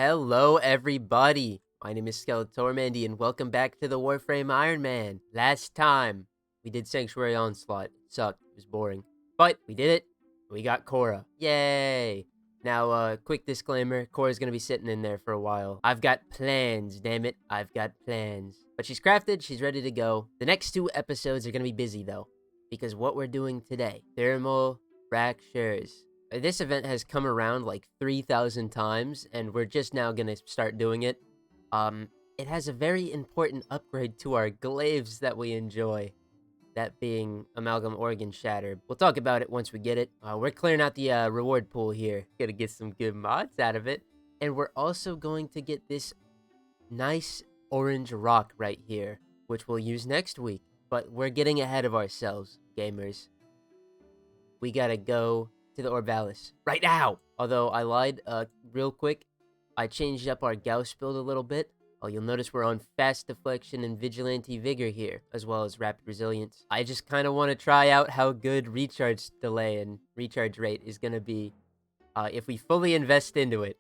Hello, everybody. My name is Skeletormandee, and welcome back to the Warframe Iron Man. Last time, we did Sanctuary Onslaught. It sucked. It was boring. But we did it. We got Cora. Yay! Now, quick disclaimer. Cora's gonna be sitting in there for a while. I've got plans, damn it. I've got plans. But she's crafted. She's ready to go. The next 2 episodes are gonna be busy, though. Because what we're doing today, thermal fractures. This event has come around like 3,000 times, and we're just now gonna start doing it. It has a very important upgrade to our glaives that we enjoy. That being Amalgam Organ Shatter. We'll talk about it once we get it. We're clearing out the reward pool here. Gonna get some good mods out of it. And we're also going to get this nice orange rock right here, which we'll use next week. But we're getting ahead of ourselves, gamers. We gotta go to the Orb Vallis right now. Although I lied, real quick, I changed up our Gauss build a little bit. You'll notice we're on fast deflection and vigilante vigor here, as well as rapid resilience. I just kind of want to try out how good recharge delay and recharge rate is gonna be if we fully invest into it.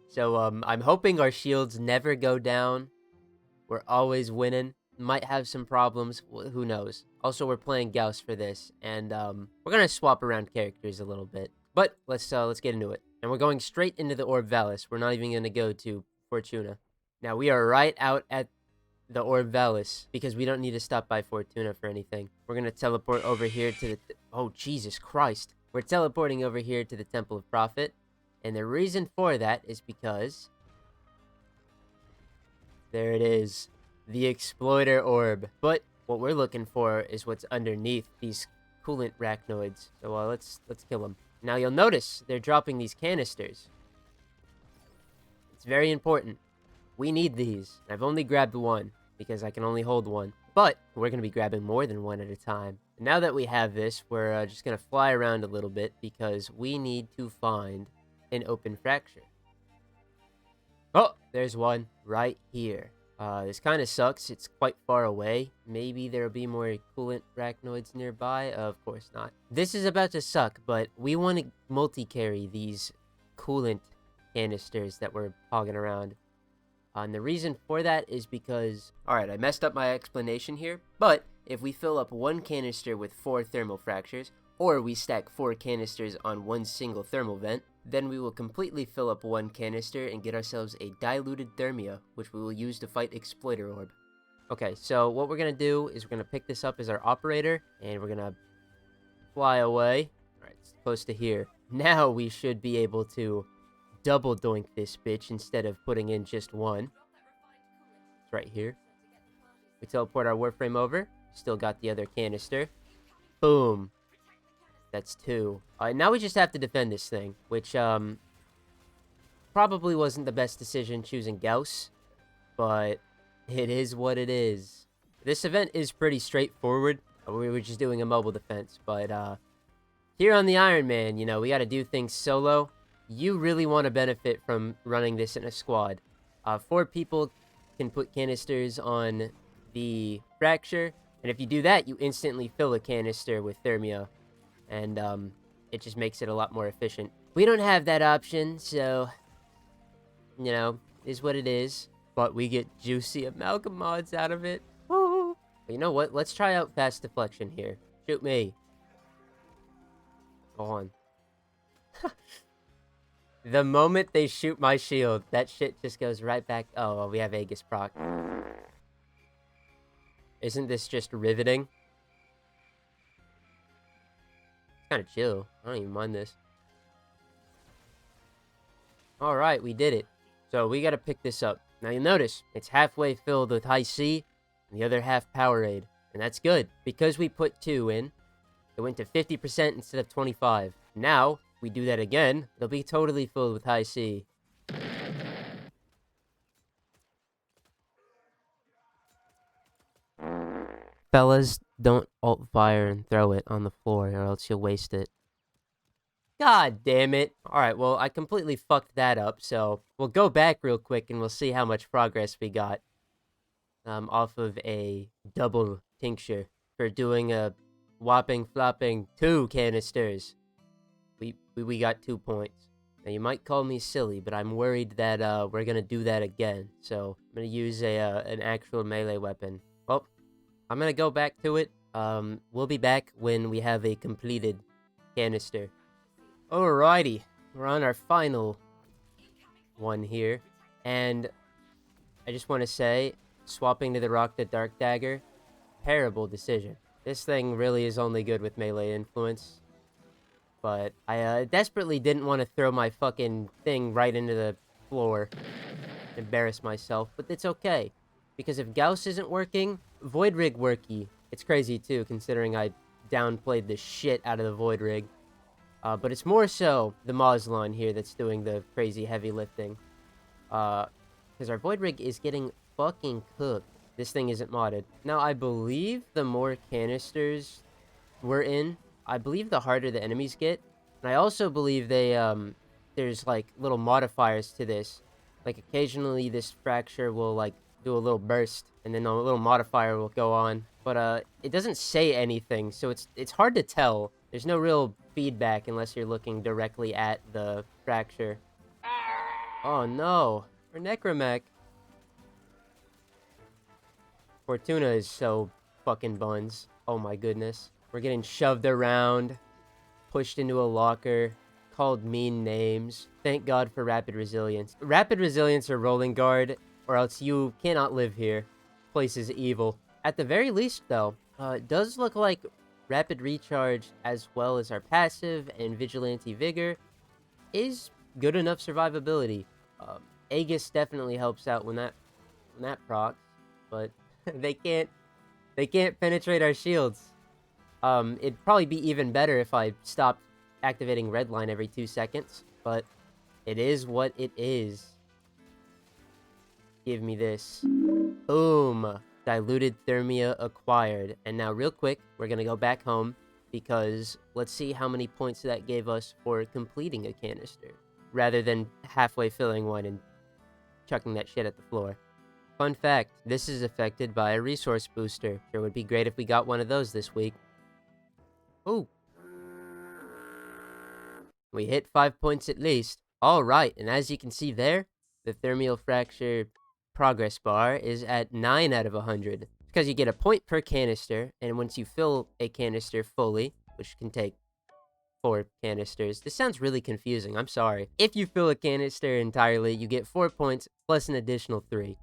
So I'm hoping our shields never go down. We're always winning. Might have some problems, who knows. Also, we're playing Gauss for this, and we're gonna swap around characters a little bit. But let's get into it. And we're going straight into the Orb Vallis. We're not even gonna go to Fortuna. Now we are right out at the Orb Vallis because we don't need to stop by Fortuna for anything. We're gonna teleport over here to the oh Jesus Christ. We're teleporting over here to the Temple of Prophet, and the reason for that is because there it is. The Exploiter Orb. But what we're looking for is what's underneath these coolant arachnoids. So let's kill them. Now you'll notice they're dropping these canisters. It's very important. We need these. I've only grabbed one because I can only hold one. But we're going to be grabbing more than one at a time. And now that we have this, we're just going to fly around a little bit because we need to find an open fracture. Oh, there's one right here. This kind of sucks. It's quite far away. Maybe there'll be more coolant arachnoids nearby. Of course not. This is about to suck, but we want to multi-carry these coolant canisters that we're hogging around. And the reason for that is because... Alright, I messed up my explanation here, but if we fill up one canister with 4 thermal fractures, or we stack 4 canisters on one single thermal vent, then we will completely fill up one canister and get ourselves a diluted Thermia, which we will use to fight Exploiter Orb. Okay, so what we're going to do is we're going to pick this up as our operator, and we're going to fly away. Alright, it's close to here. Now we should be able to double doink this bitch instead of putting in just one. It's right here. We teleport our Warframe over. Still got the other canister. Boom. That's 2. Now we just have to defend this thing, which probably wasn't the best decision choosing Gauss, but it is what it is. This event is pretty straightforward. We were just doing a mobile defense, but here on the Iron Man, you know, we got to do things solo. You really want to benefit from running this in a squad. 4 people can put canisters on the fracture, and if you do that, you instantly fill a canister with Thermia. And it just makes it a lot more efficient. We don't have that option, so, you know, is what it is. But we get juicy Amalgam mods out of it. Woo! But you know what? Let's try out fast deflection here. Shoot me. Go on. The moment they shoot my shield, that shit just goes right back. Oh, well, we have Aegis proc. Isn't this just riveting? Kind of chill. I don't even mind this. Alright, we did it. So we gotta pick this up. Now you'll notice, it's halfway filled with high C, and the other half Powerade. And that's good. Because we put 2 in, it went to 50% instead of 25. Now, we do that again, it'll be totally filled with high C. Fellas, don't alt fire and throw it on the floor, or else you'll waste it. God damn it. Alright, well, I completely fucked that up, so we'll go back real quick and we'll see how much progress we got. Off of a double tincture for doing a whopping flopping 2 canisters. We got 2 points. Now, you might call me silly, but I'm worried that we're gonna do that again. So I'm gonna use an actual melee weapon. Well, I'm gonna go back to it. We'll be back when we have a completed canister. Alrighty, we're on our final one here, and I just want to say, swapping to the Rock the Dark Dagger, terrible decision. This thing really is only good with melee influence. But I desperately didn't want to throw my fucking thing right into the floor. Embarrass myself, but it's okay. Because if Gauss isn't working, Void Rig worky. It's crazy too, considering I downplayed the shit out of the Void Rig. But it's more so the Moslon here that's doing the crazy heavy lifting. Because our Void Rig is getting fucking cooked. This thing isn't modded. Now, I believe the more canisters we're in, I believe the harder the enemies get. And I also believe there's like little modifiers to this. Like occasionally this fracture will like do a little burst and then a little modifier will go on. But it doesn't say anything, so it's hard to tell. There's no real feedback unless you're looking directly at the fracture. Oh no, our Necromech. Fortuna is so fucking buns. Oh my goodness. We're getting shoved around, pushed into a locker, called mean names. Thank God for Rapid Resilience. Rapid Resilience or Rolling Guard, or else you cannot live here. Place is evil. At the very least, though, it does look like Rapid Recharge, as well as our passive and Vigilante Vigor, is good enough survivability. Aegis definitely helps out when that procs, but they can't penetrate our shields. It'd probably be even better if I stopped activating Redline every 2 seconds, but it is what it is. Give me this. Boom! Diluted Thermia acquired. And now, real quick, we're gonna go back home, because let's see how many points that gave us for completing a canister, rather than halfway filling one and chucking that shit at the floor. Fun fact, this is affected by a resource booster. Sure would be great if we got one of those this week. Ooh. We hit 5 points at least. Alright, and as you can see there, the Thermial Fracture progress bar is at 9 out of 100. Because you get a point per canister, and once you fill a canister fully, which can take 4 canisters. This sounds really confusing, I'm sorry. If you fill a canister entirely, you get 4 points plus an additional 3,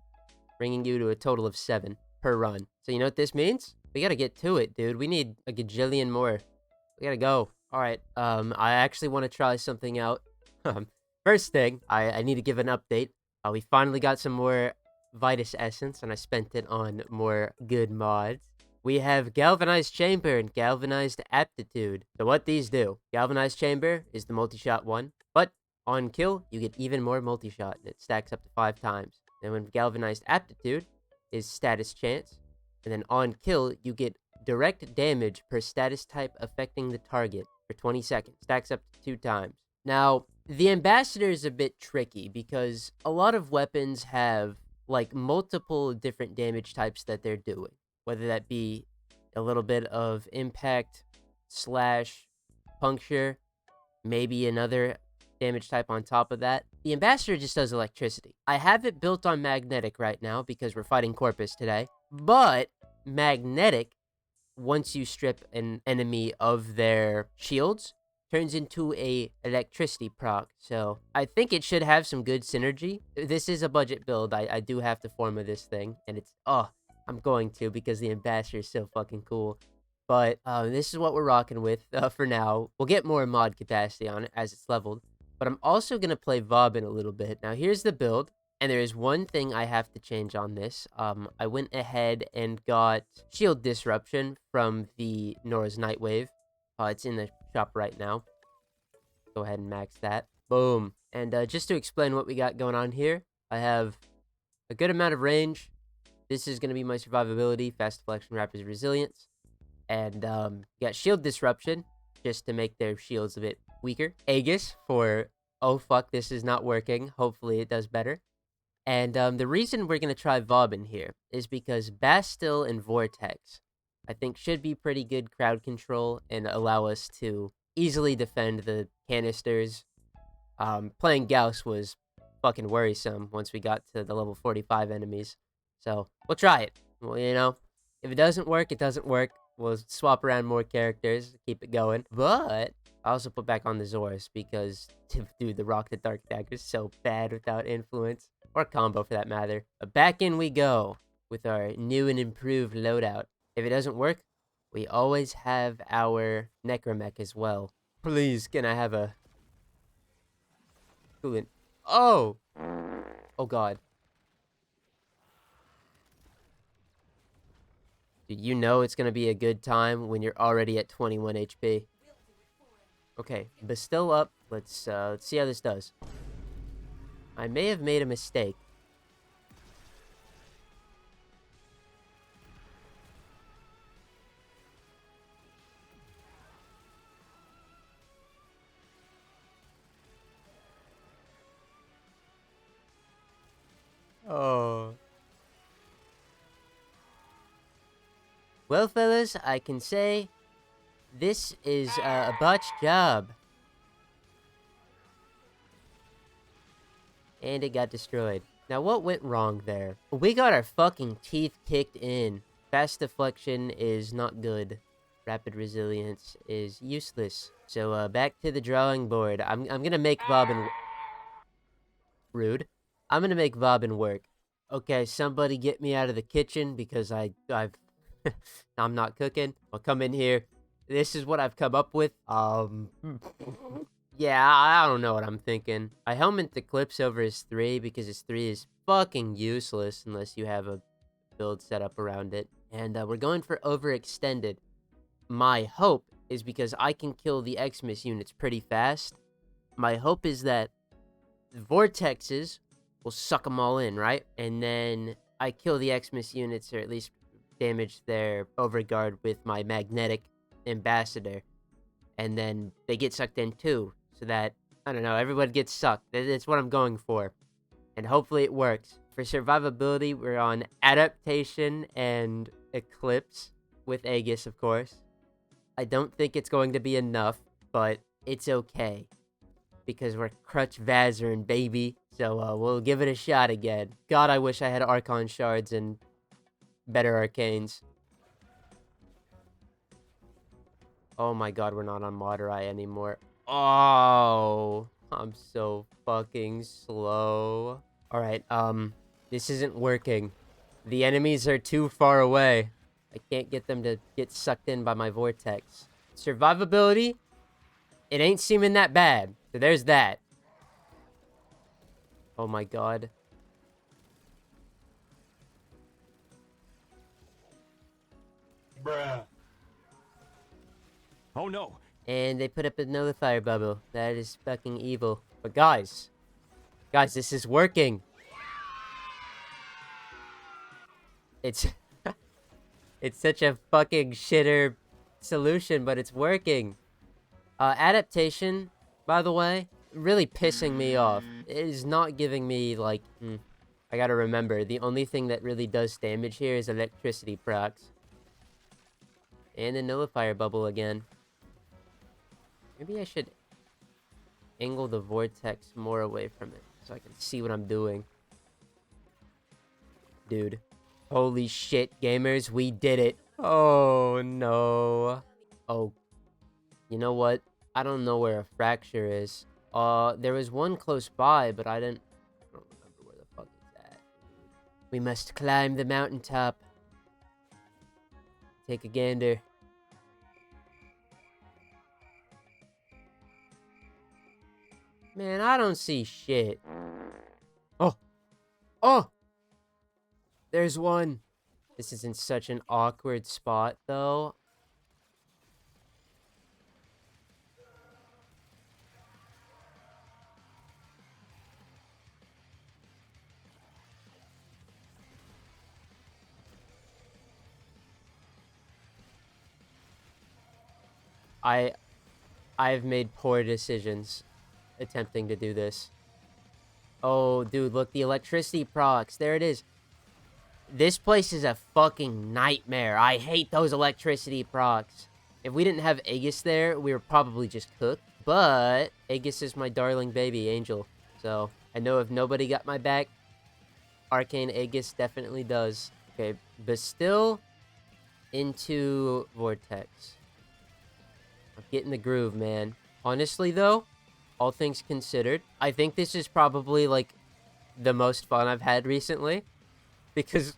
bringing you to a total of 7 per run. So you know what this means? We gotta get to it, dude. We need a gajillion more. We gotta go. Alright, I actually want to try something out. First thing, I need to give an update. We finally got some more Vitus Essence, and I spent it on more good mods. We have Galvanized Chamber and Galvanized Aptitude. So what these do, Galvanized Chamber is the multi-shot one, but on kill, you get even more multi-shot, and it stacks up to 5 times. And when Galvanized Aptitude is status chance, and then on kill, you get direct damage per status type affecting the target for 20 seconds. Stacks up to 2 times. Now, the Ambassador is a bit tricky because a lot of weapons have like multiple different damage types that they're doing. Whether that be a little bit of impact / puncture, maybe another damage type on top of that. The Ambassador just does electricity. I have it built on magnetic right now because we're fighting Corpus today. But magnetic, once you strip an enemy of their shields, turns into a electricity proc. So I think it should have some good synergy. This is a budget build. I do have to Forma this thing, and it's I'm going to because the Ambassador is so fucking cool. But this is what we're rocking with for now. We'll get more mod capacity on it as it's leveled. But I'm also going to play Vauban a little bit. Now here's the build. And there is one thing I have to change on this. I went ahead and got Shield Disruption from the Nora's Nightwave. It's in the shop right now. Go ahead and max that. Boom. And just to explain what we got going on here, I have a good amount of range. This is going to be my survivability, fast deflection, rapid resilience. And got Shield Disruption, just to make their shields a bit weaker. Aegis for, oh fuck, this is not working. Hopefully it does better. And the reason we're going to try Vauban here is because Bastille and Vortex, I think, should be pretty good crowd control and allow us to easily defend the canisters Playing Gauss was fucking worrisome once we got to the level 45 enemies. So, we'll try it. Well, you know, if it doesn't work, it doesn't work. We'll swap around more characters, keep it going. But I also put back on the Zors because, dude, the Rock the Dark Dagger is so bad without influence. Or combo for that matter. But back in we go with our new and improved loadout. If it doesn't work, we always have our Necromech as well. Please, can I have a coolant? Oh! Oh god. Dude, you know it's gonna be a good time when you're already at 21 HP. Okay, bestow up. Let's see how this does. I may have made a mistake. Oh. Well, fellas, I can say this is a botched job. And it got destroyed. Now, what went wrong there? We got our fucking teeth kicked in. Fast deflection is not good. Rapid resilience is useless. So, back to the drawing board. I'm gonna make Vauban... Rude. I'm gonna make Vauban work. Okay, somebody get me out of the kitchen because I've... I'm not cooking. I'll come in here. This is what I've come up with. Yeah, I don't know what I'm thinking. I helmet the clips over his 3 because his 3 is fucking useless unless you have a build set up around it. And we're going for overextended. My hope is because I can kill the Xmas units pretty fast. My hope is that the vortexes will suck them all in, right? And then I kill the Xmas units, or at least damage their overguard with my magnetic ambassador. And then they get sucked in too. So that, I don't know, everyone gets sucked. That's what I'm going for. And hopefully it works. For survivability, we're on Adaptation and Eclipse. With Aegis, of course. I don't think it's going to be enough, but it's okay. Because we're Crutch Vazarin, baby. So we'll give it a shot again. God, I wish I had Archon Shards and better Arcanes. Oh my god, we're not on Moderai anymore. Oh, I'm so fucking slow. Alright, this isn't working. The enemies are too far away. I can't get them to get sucked in by my vortex. Survivability, it ain't seeming that bad. So there's that. Oh my god. Bruh. Oh no. And they put up another fire bubble. That is fucking evil. But guys, this is working. It's it's such a fucking shitter solution, but it's working. Adaptation, by the way, really pissing me off. It is not giving me, like, I gotta remember, the only thing that really does damage here is electricity procs. And the nullifier bubble again. Maybe I should angle the vortex more away from it so I can see what I'm doing. Dude. Holy shit, gamers, we did it. Oh, no. Oh. You know what? I don't know where a fracture is. There was one close by, but I don't remember where the fuck it's at. We must climb the mountaintop. Take a gander. Man, I don't see shit. Oh! Oh! There's one. This is in such an awkward spot, though. I've made poor decisions attempting to do this. Oh, dude, look, the electricity procs. There it is. This place is a fucking nightmare. I hate those electricity procs. If we didn't have Aegis there, we were probably just cooked. But Aegis is my darling baby angel. So I know if nobody got my back, Arcane Aegis definitely does. Okay, but still into Vortex. I'm getting the groove, man. Honestly, though, all things considered, I think this is probably, like, the most fun I've had recently. Because,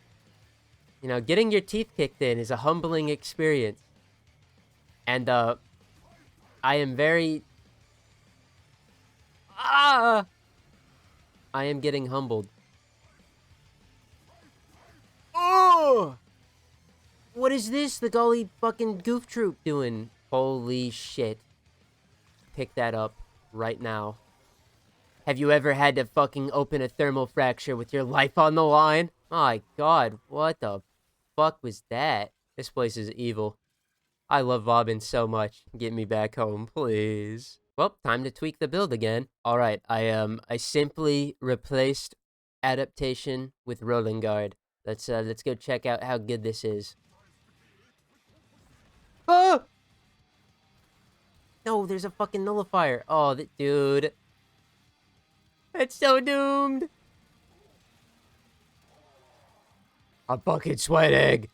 you know, getting your teeth kicked in is a humbling experience. And, I am very... I am getting humbled. Oh! What is this? The golly fucking goof troop doing? Holy shit. Pick that up right now. Have you ever had to fucking open a thermal fracture with your life on the line? My god, what the fuck was that? This place is evil. I love Vauban so much. Get me back home, please. Well, time to tweak the build again. Alright, I simply replaced adaptation with rolling guard. Let's go check out how good this is. Oh! No, there's a fucking nullifier. Oh, dude. It's so doomed. I'm fucking sweating.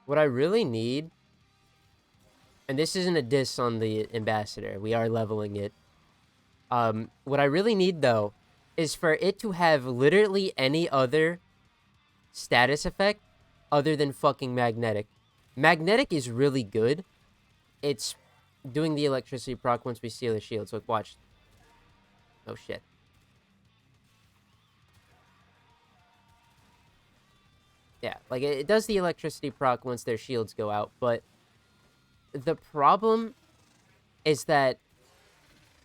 What I really need, and this isn't a diss on the ambassador, we are leveling it. What I really need, though, is for it to have literally any other status effect other than fucking magnetic. Magnetic is really good. It's doing the electricity proc once we steal the shields. Look, watch. Oh, shit. Yeah, like, it does the electricity proc once their shields go out, but the problem is that,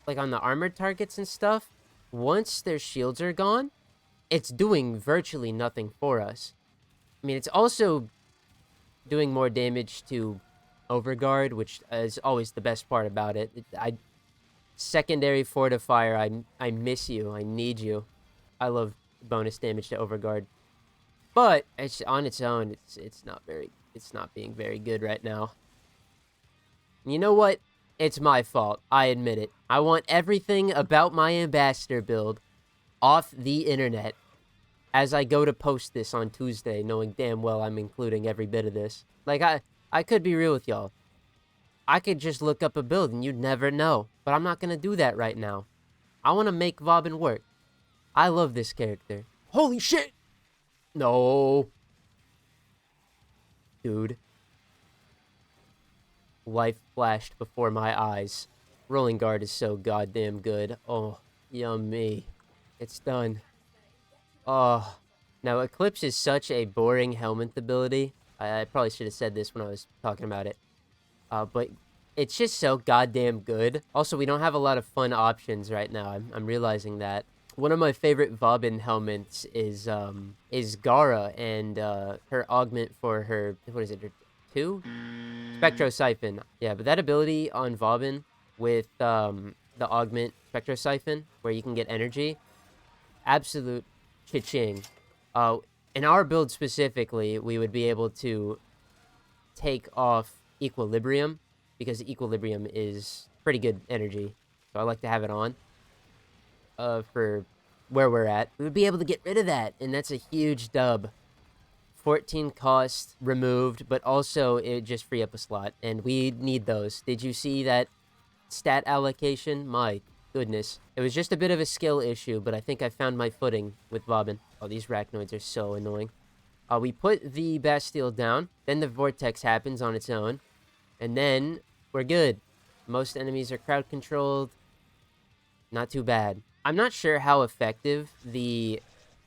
like, on the armored targets and stuff, once their shields are gone, it's doing virtually nothing for us. I mean, it's also doing more damage to Overguard, which is always the best part about it. Secondary Fortifier, I miss you. I need you. I love bonus damage to Overguard. But it's on its own, it's not being very good right now. You know what? It's my fault. I admit it. I want everything about my ambassador build off the internet as I go to post this on Tuesday, knowing damn well I'm including every bit of this. Like, I could be real with y'all. I could just look up a build and you'd never know. But I'm not gonna do that right now. I want to make Vauban work. I love this character. Holy shit! No. Dude. Life flashed before my eyes. Rolling guard is so goddamn good. Oh, yummy. It's done. Oh. Now, Eclipse is such a boring helmet ability. I probably should have said this when I was talking about it. But it's just so goddamn good. Also, we don't have a lot of fun options right now. I'm realizing that. One of my favorite Vauban helmets is Gara and her augment for her, what is it, her 2? Spectro Siphon. Yeah, but that ability on Vauban with the augment Spectro Siphon, where you can get energy, absolute cha-ching. In our build specifically, we would be able to take off Equilibrium, because Equilibrium is pretty good energy. So I like to have it on. For where we're at, we would be able to get rid of that, and that's a huge dub. 14 cost removed, but also it just free up a slot, and we need those. Did you see that stat allocation? My goodness. It was just a bit of a skill issue, but I think I found my footing with Vauban. Oh, these Rachnoids are so annoying. We put the Bastille down, then the Vortex happens on its own, and then we're good. Most enemies are crowd controlled. Not too bad. I'm not sure how effective the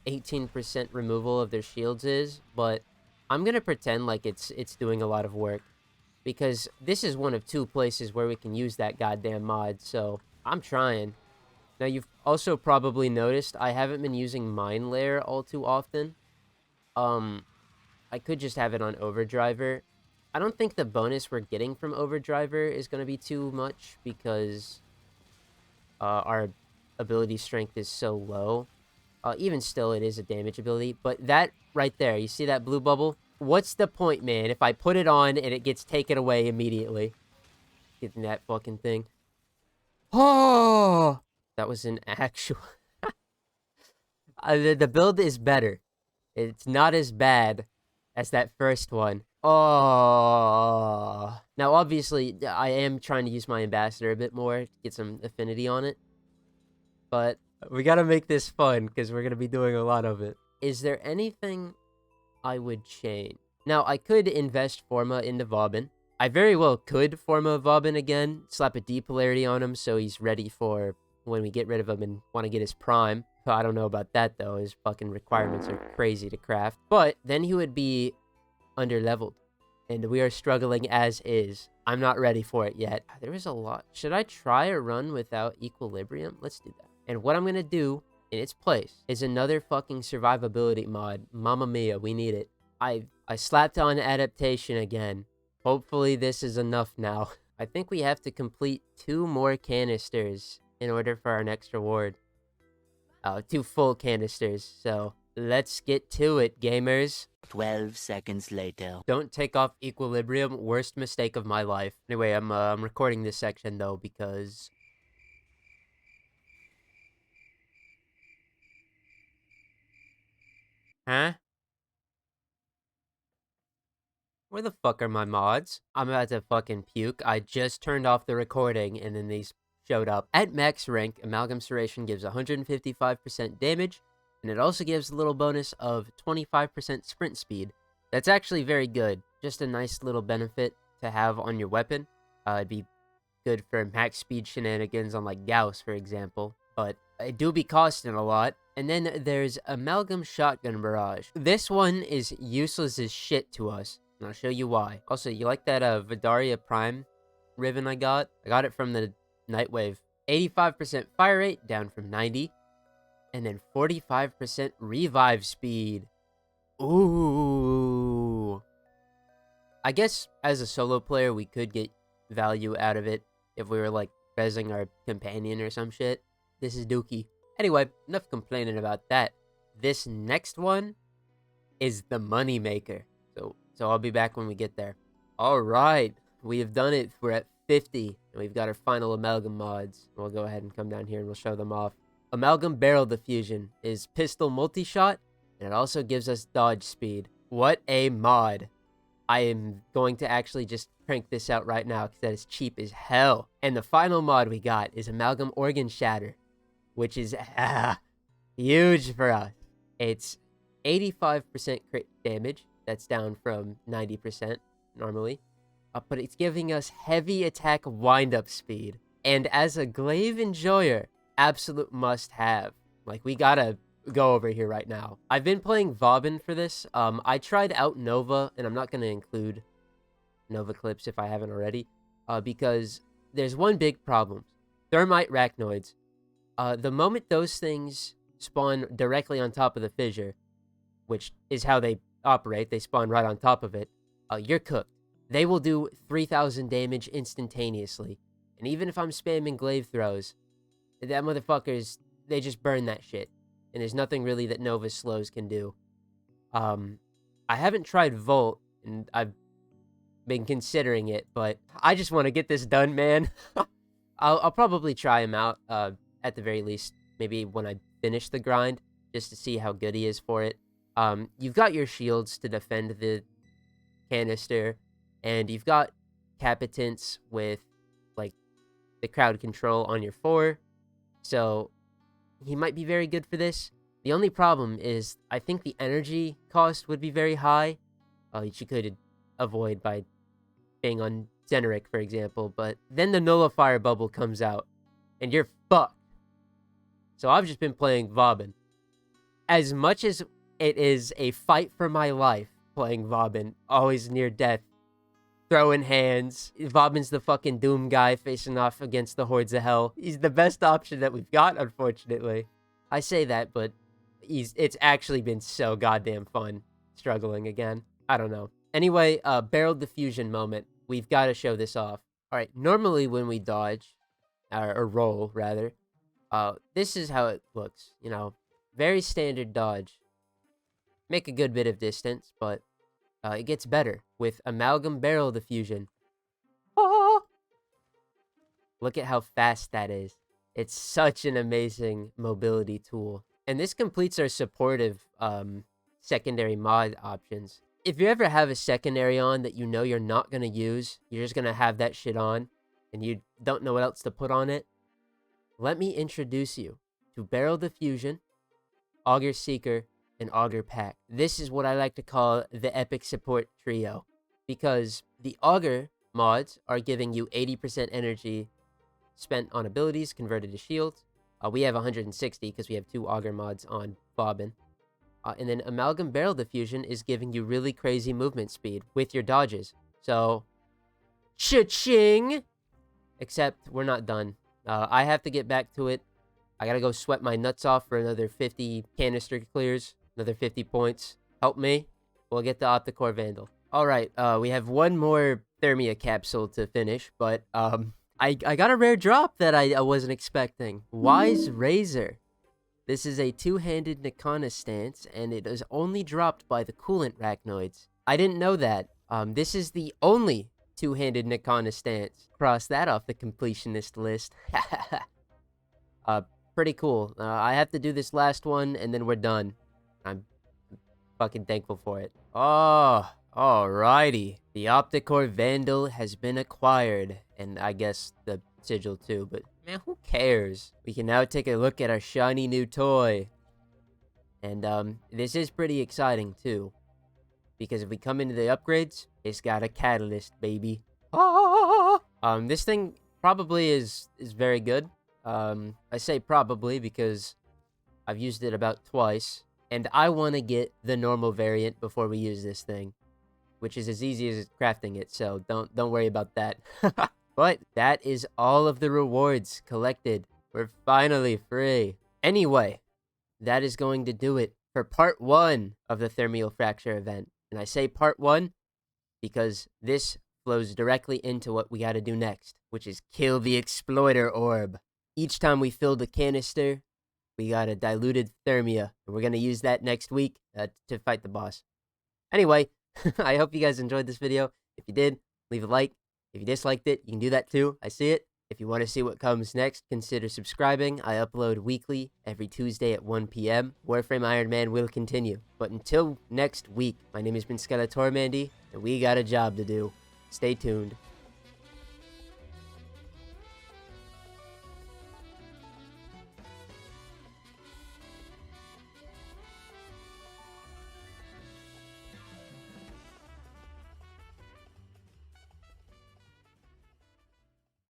18% removal of their shields is, but I'm gonna pretend like it's doing a lot of work, because this is one of 2 places where we can use that goddamn mod, so I'm trying. Now, you've also probably noticed I haven't been using Mine Layer all too often. I could just have it on Overdriver. I don't think the bonus we're getting from Overdriver is gonna be too much, because our ability strength is so low. Even still, it is a damage ability. But that right there, you see that blue bubble? What's the point, man, if I put it on and it gets taken away immediately? Getting that fucking thing. Oh! That was an actual... the build is better. It's not as bad as that first one. Oh. Now, obviously, I am trying to use my ambassador a bit more to get some affinity on it. But we gotta make this fun, because we're gonna be doing a lot of it. Is there anything I would change? Now, I could invest Forma into Vauban. I very well could Forma Vauban again, slap a D polarity on him so he's ready for when we get rid of him and want to get his prime. I don't know about that, though. His fucking requirements are crazy to craft. But then he would be under-leveled, and we are struggling as is. I'm not ready for it yet. There is a lot. Should I try a run without equilibrium? Let's do that. And what I'm going to do in its place is another fucking survivability mod. Mamma mia, we need it. I slapped on adaptation again. Hopefully this is enough now. I think we have to complete 2 more canisters in order for our next reward. 2 full canisters, so let's get to it, gamers. 12 seconds later. Don't take off equilibrium. Worst mistake of my life. Anyway, I'm recording this section, though, because... Huh? Where the fuck are my mods? I'm about to fucking puke. I just turned off the recording, and then these showed up. At max rank, Amalgam Serration gives 155% damage, and it also gives a little bonus of 25% sprint speed. That's actually very good. Just a nice little benefit to have on your weapon. It'd be good for max speed shenanigans on, like, Gauss, for example. But it do be costing a lot. And then there's Amalgam Shotgun Barrage. This one is useless as shit to us, and I'll show you why. Also, you like that Vidaria Prime ribbon I got? I got it from the Nightwave. 85% fire rate, down from 90. And then 45% revive speed. Ooh. I guess as a solo player, we could get value out of it if we were, like, rezzing our companion or some shit. This is dookie. Anyway, enough complaining about that. This next one is the money maker. So I'll be back when we get there. All right, we have done it. We're at 50, and we've got our final Amalgam mods. We'll go ahead and come down here and we'll show them off. Amalgam Barrel Diffusion is pistol multi-shot, and it also gives us dodge speed. What a mod. I am going to actually just crank this out right now because that is cheap as hell. And the final mod we got is Amalgam Organ Shatter, which is huge for us. It's 85% crit damage. That's down from 90% normally. But it's giving us heavy attack wind-up speed. And as a glaive enjoyer, absolute must-have. Like, we gotta go over here right now. I've been playing Vauban for this. I tried out Nova, and I'm not gonna include Nova clips if I haven't already, because there's one big problem. Thermite Rachnoids. The moment those things spawn directly on top of the fissure, which is how they operate, they spawn right on top of it, you're cooked. They will do 3,000 damage instantaneously. And even if I'm spamming glaive throws, that motherfuckers, they just burn that shit. And there's nothing really that Nova slows can do. I haven't tried Volt, and I've been considering it, but I just want to get this done, man. I'll probably try him out, at the very least, maybe when I finish the grind, just to see how good he is for it. You've got your shields to defend the canister, and you've got Capitants with, like, the crowd control on your 4, so he might be very good for this. The only problem is, I think the energy cost would be very high, which you could avoid by being on Zeneric, for example, but then the Nullifier bubble comes out, and you're fucked. So I've just been playing Vauban. As much as it is a fight for my life playing Vauban, always near death, throwing hands. Vauban's the fucking Doom guy facing off against the Hordes of Hell. He's the best option that we've got, unfortunately. I say that, but it's actually been so goddamn fun struggling again. I don't know. Anyway, barrel diffusion moment. We've got to show this off. All right, normally when we dodge, or roll, rather, this is how it looks, you know. Very standard dodge. Make a good bit of distance, but it gets better with Amalgam Barrel Diffusion. Look at how fast that is. It's such an amazing mobility tool. And this completes our supportive secondary mod options. If you ever have a secondary on that you know you're not going to use, you're just going to have that shit on, and you don't know what else to put on it, let me introduce you to Barrel Diffusion, Augur Seeker, and Augur Pack. This is what I like to call the epic support trio, because the Augur mods are giving you 80% energy spent on abilities converted to shields. We have 160 because we have 2 Augur mods on Vauban. And then Amalgam Barrel Diffusion is giving you really crazy movement speed with your dodges. So, cha-ching! Except we're not done. I have to get back to it. I gotta go sweat my nuts off for another 50 canister clears, another 50 points. Help me. We'll get the Opticore Vandal. Alright, we have one more Thermia capsule to finish, but I got a rare drop that I wasn't expecting. Wise Razor. This is a two-handed Nikana stance, and it is only dropped by the coolant Rachnoids. I didn't know that. This is the only two-handed Nikana stance. Cross that off the completionist list. Pretty cool. I have to do this last one, and then we're done. I'm fucking thankful for it. Oh, alrighty. The Opticore Vandal has been acquired, and I guess the sigil too, but man, who cares? We can now take a look at our shiny new toy. And this is pretty exciting too, because if we come into the upgrades, it's got a catalyst, baby. This thing probably is very good. I say probably because I've used it about twice, and I want to get the normal variant before we use this thing, which is as easy as crafting it, so don't worry about that. But that is all of the rewards collected. We're finally free. Anyway, that is going to do it for part 1 of the Thermial Fracture event. And I say part 1 because this flows directly into what we gotta do next, which is kill the Exploiter Orb. Each time we fill the canister, we got a diluted Thermia, and we're gonna use that next week to fight the boss. Anyway, I hope you guys enjoyed this video. If you did, leave a like. If you disliked it, you can do that too. I see it. If you want to see what comes next, consider subscribing. I upload weekly, every Tuesday at 1 p.m. Warframe Iron Man will continue. But until next week, my name has been Skeletormandee, and we got a job to do. Stay tuned.